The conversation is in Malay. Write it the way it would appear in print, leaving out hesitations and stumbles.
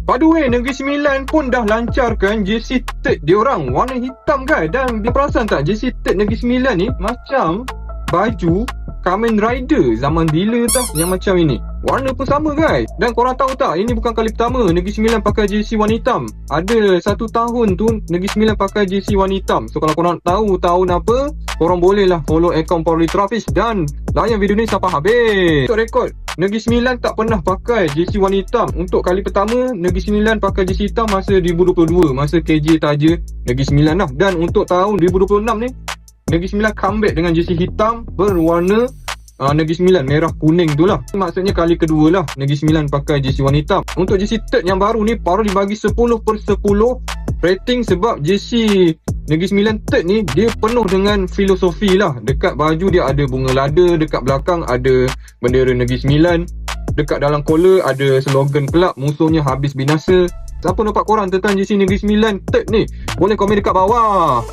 By the way, Negeri Sembilan pun dah lancarkan jersey third diorang warna hitam guys. Dan dia perasan tak, jersey third Negeri Sembilan ni macam baju Kamen Rider zaman bila tau yang macam ini. Warna pun sama guys. Dan korang tahu tak, ini bukan kali pertama Negeri Sembilan pakai jersey warna hitam. Ada 1 tahun tu Negeri Sembilan pakai jersey warna hitam. So kalau korang tahu tahun apa, korang bolehlah follow akaun Power Traffic dan layan video ni sampai habis. Untuk rekod, Negeri Sembilan tak pernah pakai jersey warna hitam. Untuk kali pertama Negeri Sembilan pakai jersey hitam masa 2022, masa KJ Taja Negeri Sembilan lah. Dan untuk tahun 2026 ni, Negeri Sembilan comeback dengan jersey hitam berwarna Negeri Sembilan merah kuning tu lah. Maksudnya kali kedua lah Negeri Sembilan pakai jersey warna hitam. Untuk jersey third yang baru ni, Power dibagi 10/10 rating sebab jersey Negeri Sembilan third ni dia penuh dengan filosofi lah. Dekat baju dia ada bunga lada, dekat belakang ada bendera Negeri Sembilan, dekat dalam collar ada slogan kelab musuhnya habis binasa. Siapa nampak korang tentang jersey Negeri Sembilan third ni? Boleh komen dekat bawah.